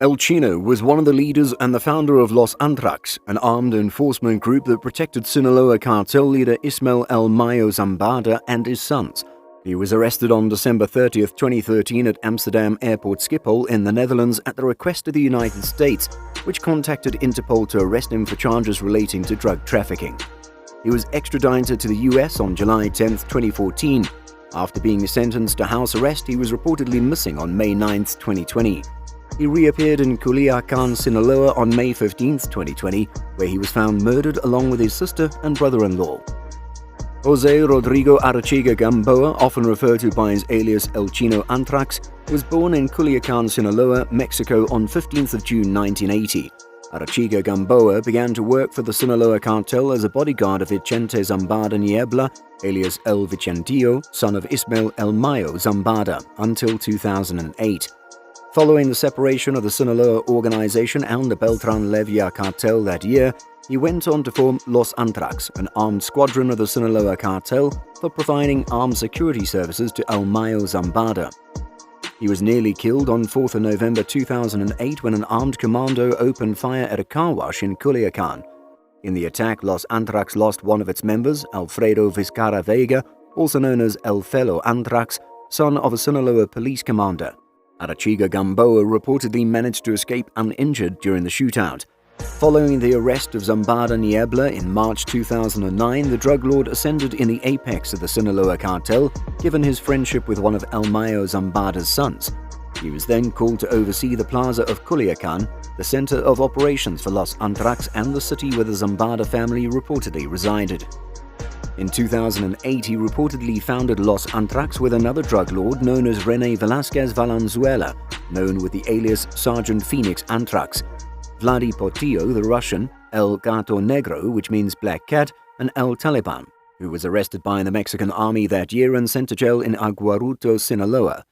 El Chino was one of the leaders and the founder of Los Antrax, an armed enforcement group that protected Sinaloa Cartel leader Ismael El Mayo Zambada and his sons. He was arrested on December 30, 2013 at Amsterdam Airport Schiphol in the Netherlands at the request of the United States, which contacted Interpol to arrest him for charges relating to drug trafficking. He was extradited to the US on July 10, 2014. After being sentenced to house arrest, he was reportedly missing on May 9, 2020. He reappeared in Culiacan, Sinaloa on May 15, 2020, where he was found murdered along with his sister and brother-in-law. Jose Rodrigo Arachiga Gamboa, often referred to by his alias El Chino Antrax, was born in Culiacan, Sinaloa, Mexico on 15 June 1980. Arachiga Gamboa began to work for the Sinaloa Cartel as a bodyguard of Vicente Zambada Niebla, alias El Vicentillo, son of Ismael El Mayo Zambada, until 2008. Following the separation of the Sinaloa organization and the Beltran-Leyva cartel that year, he went on to form Los Antrax, an armed squadron of the Sinaloa Cartel for providing armed security services to El Mayo Zambada. He was nearly killed on 4 November 2008 when an armed commando opened fire at a car wash in Culiacan. In the attack, Los Antrax lost one of its members, Alfredo Vizcarra Vega, also known as El Felo Antrax, son of a Sinaloa police commander. Arachiga Gamboa reportedly managed to escape uninjured during the shootout. Following the arrest of Zambada Niebla in March 2009, the drug lord ascended in the apex of the Sinaloa Cartel, given his friendship with one of El Mayo Zambada's sons. He was then called to oversee the plaza of Culiacan, the center of operations for Los Antrax and the city where the Zambada family reportedly resided. In 2008, he reportedly founded Los Antrax with another drug lord known as René Velázquez Valenzuela, known with the alias Sergeant Phoenix Antrax, Vladi Portillo, the Russian, El Gato Negro, which means Black Cat, and El Taliban, who was arrested by the Mexican army that year and sent to jail in Aguaruto, Sinaloa.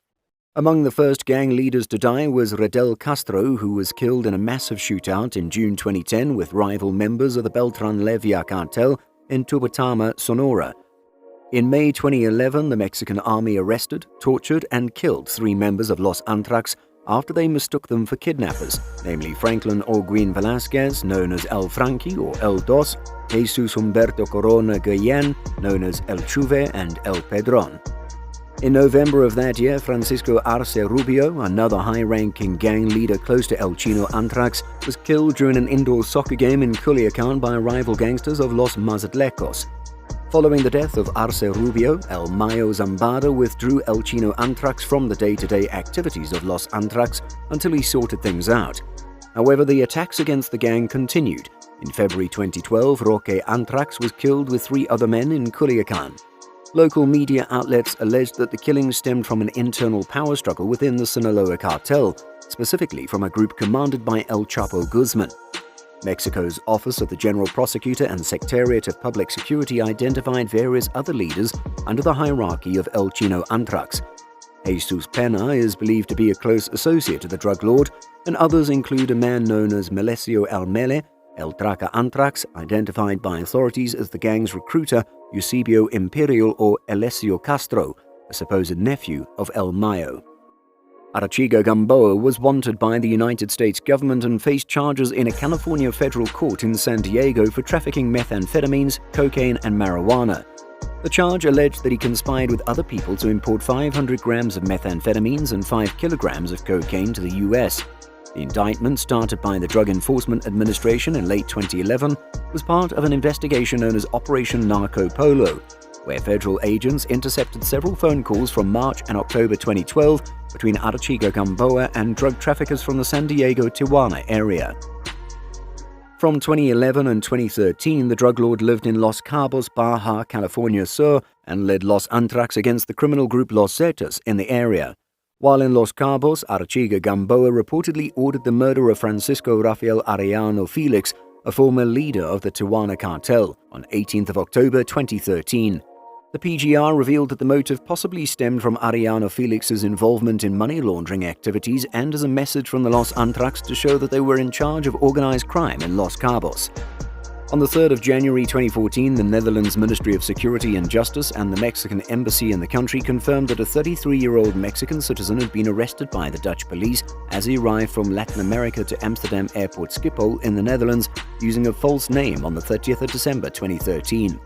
Among the first gang leaders to die was Redel Castro, who was killed in a massive shootout in June 2010 with rival members of the Beltran-Leyva cartel in Tubatama, Sonora. In May 2011, the Mexican army arrested, tortured, and killed 3 members of Los Antrax after they mistook them for kidnappers, namely Franklin Orguin Velázquez, known as El Frankie or El Dos, Jesus Humberto Corona Guillen, known as El Chuve, and El Pedron. In November of that year, Francisco Arce Rubio, another high-ranking gang leader close to El Chino Antrax, was killed during an indoor soccer game in Culiacan by rival gangsters of Los Mazatlecos. Following the death of Arce Rubio, El Mayo Zambada withdrew El Chino Antrax from the day-to-day activities of Los Antrax until he sorted things out. However, the attacks against the gang continued. In February 2012, Roque Antrax was killed with 3 other men in Culiacan. Local media outlets alleged that the killings stemmed from an internal power struggle within the Sinaloa Cartel, specifically from a group commanded by El Chapo Guzman. Mexico's Office of the General Prosecutor and Secretariat of Public Security identified various other leaders under the hierarchy of El Chino Antrax. Jesus Pena is believed to be a close associate of the drug lord, and others include a man known as Melesio El Mele, El Traca Antrax, identified by authorities as the gang's recruiter, Eusebio Imperial or Alessio Castro, a supposed nephew of El Mayo. Arachiga Gamboa was wanted by the United States government and faced charges in a California federal court in San Diego for trafficking methamphetamines, cocaine, and marijuana. The charge alleged that he conspired with other people to import 500 grams of methamphetamines and 5 kilograms of cocaine to the U.S. The indictment, started by the Drug Enforcement Administration in late 2011, was part of an investigation known as Operation Narco Polo, where federal agents intercepted several phone calls from March and October 2012 between Arachiga Gamboa and drug traffickers from the San Diego-Tijuana area. From 2011 and 2013, the drug lord lived in Los Cabos, Baja California Sur, and led Los Antrax against the criminal group Los Zetas in the area. While in Los Cabos, Arachiga Gamboa reportedly ordered the murder of Francisco Rafael Arellano Felix, a former leader of the Tijuana cartel, on 18 October 2013. The PGR revealed that the motive possibly stemmed from Arellano Felix's involvement in money laundering activities and as a message from the Los Antrax to show that they were in charge of organized crime in Los Cabos. On the 3rd of January 2014, the Netherlands Ministry of Security and Justice and the Mexican Embassy in the country confirmed that a 33-year-old Mexican citizen had been arrested by the Dutch police as he arrived from Latin America to Amsterdam Airport Schiphol in the Netherlands using a false name on the 30th of December 2013.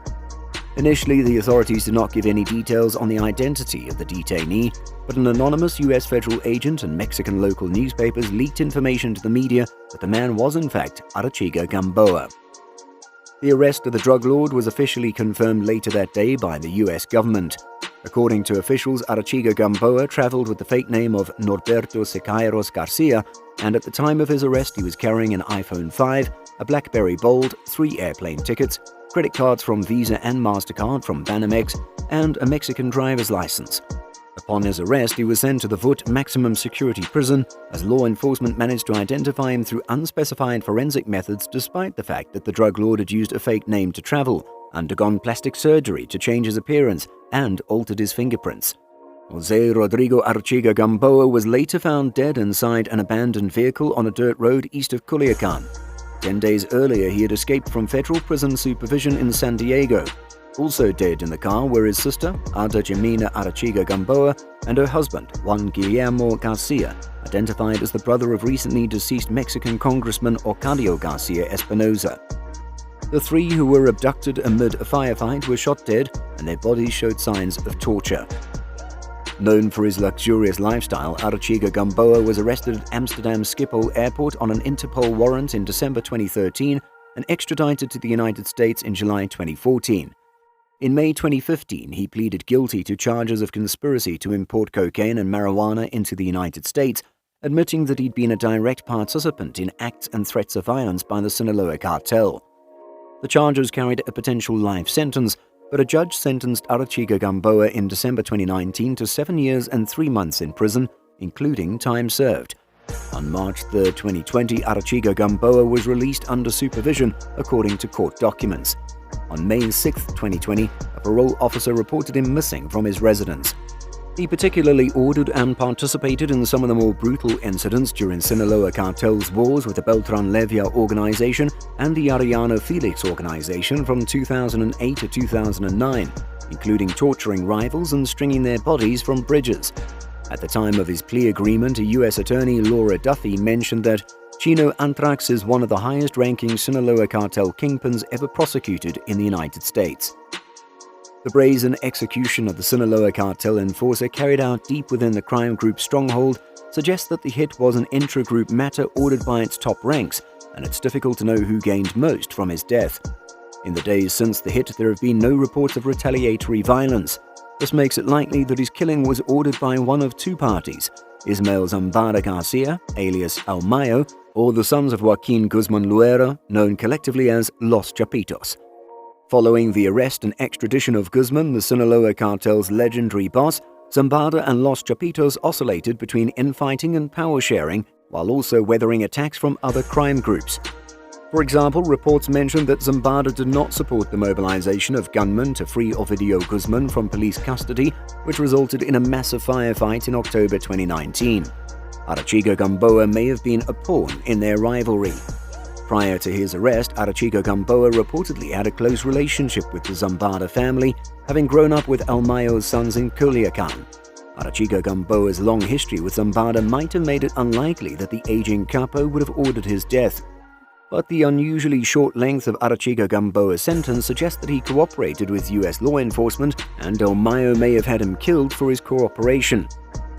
Initially, the authorities did not give any details on the identity of the detainee, but an anonymous U.S. federal agent and Mexican local newspapers leaked information to the media that the man was in fact Arachiga Gamboa. The arrest of the drug lord was officially confirmed later that day by the U.S. government. According to officials, Arachiga Gamboa traveled with the fake name of Norberto Siqueiros Garcia, and at the time of his arrest he was carrying an iPhone 5, a BlackBerry Bold, 3 airplane tickets, credit cards from Visa and MasterCard from Banamex, and a Mexican driver's license. Upon his arrest, he was sent to the VUT maximum security prison, as law enforcement managed to identify him through unspecified forensic methods despite the fact that the drug lord had used a fake name to travel, undergone plastic surgery to change his appearance, and altered his fingerprints. Jose Rodrigo Arachiga Gamboa was later found dead inside an abandoned vehicle on a dirt road east of Culiacan. 10 days earlier, he had escaped from federal prison supervision in San Diego. Also dead in the car were his sister, Ada Jimena Arachiga Gamboa, and her husband, Juan Guillermo Garcia, identified as the brother of recently deceased Mexican Congressman Ocasio Garcia Espinoza. The three who were abducted amid a firefight were shot dead, and their bodies showed signs of torture. Known for his luxurious lifestyle, Arachiga Gamboa was arrested at Amsterdam Schiphol Airport on an Interpol warrant in December 2013 and extradited to the United States in July 2014. In May 2015, he pleaded guilty to charges of conspiracy to import cocaine and marijuana into the United States, admitting that he'd been a direct participant in acts and threats of violence by the Sinaloa Cartel. The charges carried a potential life sentence, but a judge sentenced Arachiga Gamboa in December 2019 to 7 years and 3 months in prison, including time served. On March 3, 2020, Arachiga Gamboa was released under supervision, according to court documents. On May 6, 2020, a parole officer reported him missing from his residence. He particularly ordered and participated in some of the more brutal incidents during Sinaloa Cartel's wars with the Beltran Levia organization and the Arellano Felix organization from 2008 to 2009, including torturing rivals and stringing their bodies from bridges. At the time of his plea agreement, a U.S. attorney, Laura Duffy, mentioned that Chino Anthrax is one of the highest-ranking Sinaloa Cartel kingpins ever prosecuted in the United States. The brazen execution of the Sinaloa Cartel enforcer carried out deep within the crime group's stronghold suggests that the hit was an intra-group matter ordered by its top ranks, and it's difficult to know who gained most from his death. In the days since the hit, there have been no reports of retaliatory violence. This makes it likely that his killing was ordered by one of two parties, Ismael Zambada Garcia, alias El Mayo, or the sons of Joaquin Guzman Luera, known collectively as Los Chapitos. Following the arrest and extradition of Guzman, the Sinaloa Cartel's legendary boss, Zambada and Los Chapitos oscillated between infighting and power sharing, while also weathering attacks from other crime groups. For example, reports mentioned that Zambada did not support the mobilization of gunmen to free Ovidio Guzman from police custody, which resulted in a massive firefight in October 2019. Arachiga Gamboa may have been a pawn in their rivalry. Prior to his arrest, Arachiga Gamboa reportedly had a close relationship with the Zambada family, having grown up with El Mayo's sons in Culiacan. Arachiga Gamboa's long history with Zambada might have made it unlikely that the aging capo would have ordered his death. But the unusually short length of Arachiga Gamboa's sentence suggests that he cooperated with U.S. law enforcement, and El Mayo may have had him killed for his cooperation.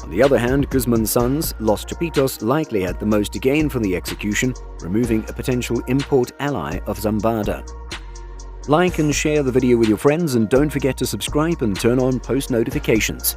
On the other hand, Guzman's sons, Los Chapitos, likely had the most to gain from the execution, removing a potential import ally of Zambada. Like and share the video with your friends, and don't forget to subscribe and turn on post notifications.